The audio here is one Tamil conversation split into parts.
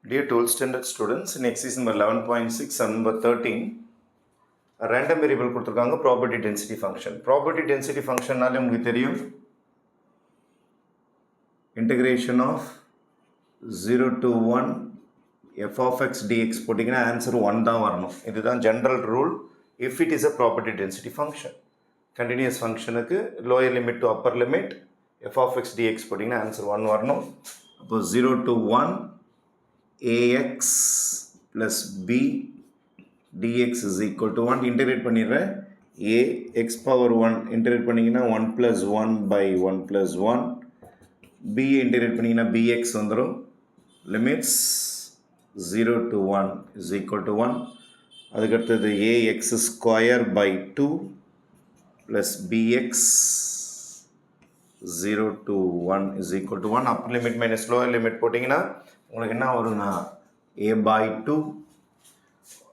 Dear 12th standard students, in exercise number 11.6 and number 13, a random variable கொடுத்திருக்காங்க probability density function. Probability density function நாலே உங்களுக்கு தெரியும் integration of 0 to 1 f of x dx போட்டிங்கன்னா ஆன்சர் 1 தான் வரணும். இதுதான் general rule if it is a probability density function. Continuous functionக்கு lower limit to upper limit f of x dx போட்டிங்கன்னா ஆன்சர் 1 வரணும். அப்போ 0 to 1 ax plus b dx is equal to 1 integrate பண்ணிடுறேன் a x power 1 integrate பண்ணிங்கன்னா 1 plus 1 by 1 plus 1 b integrate பண்ணிங்கன்னா bx வந்துடும் limits 0 to 1 is equal to 1 அதுக்கடுத்தது ax square by 2 plus bx 0 to 1 is equal to 1 upper limit minus lower limit போட்டிங்கன்னா உங்களுக்கு என்ன வரும்னா a by 2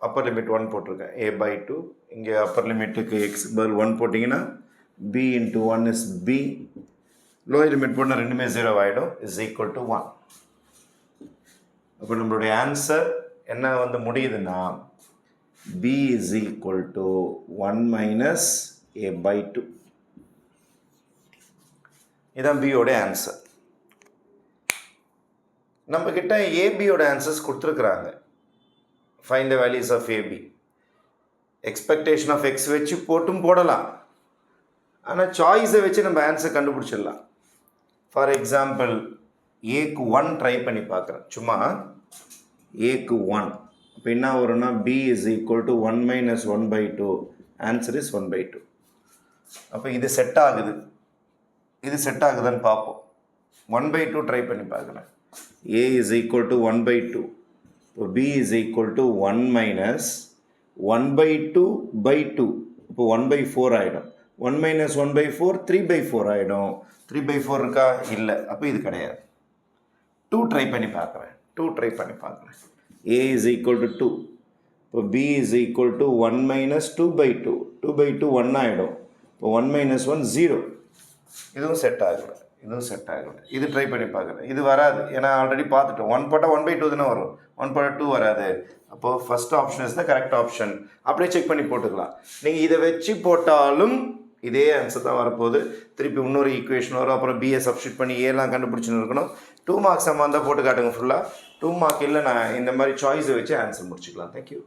upper limit 1 போட்டிருக்கேன் a by 2 இங்கே upper limitக்கு x பதில் 1 போட்டிங்கன்னா b into 1 is b lower limit போட்டால் ரெண்டுமே 0 ஆகிடும் is equal to 1 அப்போ நம்மளுடைய ஆன்சர் என்ன வந்து முடியுதுன்னா b is equal to 1 minus a by 2 இதான் b ஓட ஆன்சர் நம்ம கிட்ட ஏபியோட ஆன்சர்ஸ் கொடுத்துருக்குறாங்க find the values of AB expectation of X வச்சு போட்டும் போடலாம் ஆனால் சாய்ஸை வச்சு நம்ம ஆன்சர் கண்டுபிடிச்சிடலாம் ஃபார் எக்ஸாம்பிள் ஏக்கு 1 ட்ரை பண்ணி பார்க்குறேன் சும்மா ஏக்கு 1 இப்போ என்ன வரும்னா B is equal to 1 minus 1 by 2 answer is 1 by 2 அப்போ இது செட் ஆகுது இது செட் ஆகுதுன்னு பார்ப்போம் 1 பை 2 ட்ரை பண்ணி பார்க்குறேன் a is equal to 1 by 2 இப்போ b is equal to 1 minus 1 by 2 by 2 இப்போ 1 by 4 ஆகிடும் 1 minus 1 by 4 3 by 4 ஆகிடும் 3 by 4 இருக்கா இல்லை அப்போ இது கிடையாது 2 ட்ரை பண்ணி பார்க்குறேன் 2 ட்ரை பண்ணி பார்க்குறேன் a is equal to 2 இப்போ b is equal to 1 minus 2 by 2 2 by 2 1 ஆகிடும் இப்போ 1 minus 1 0 இதுவும் செட் ஆகலை இதுவும் செட் ஆகலை இது ட்ரை பண்ணி பார்க்குறேன் இது வராது ஏன்னா ஆல்ரெடி பார்த்துட்டோம் 1 போட்டால் 1 by 2 தானே வரும் 1 போட்டால் 2 வராது அப்போது first option is the correct option அப்படியே செக் பண்ணி போட்டுக்கலாம் நீங்கள் இதை வச்சு போட்டாலும் இதே ஆன்சர் தான் வரப்போகுது திருப்பி இன்னொரு ஈக்குவேஷன் வரும் அப்புறம் பிஏ சப்ஸ்டியூட் பண்ணி ஏலாம் கண்டுபிடிச்சுன்னு இருக்கணும் 2 மார்க்ஸ் நம்ம வந்தால் போட்டு காட்டுங்க ஃபுல்லாக 2 மார்க் இல்லை நான் இந்த மாதிரி சாய்ஸை வச்சு ஆன்சர் முடிச்சுக்கலாம் தேங்க்யூ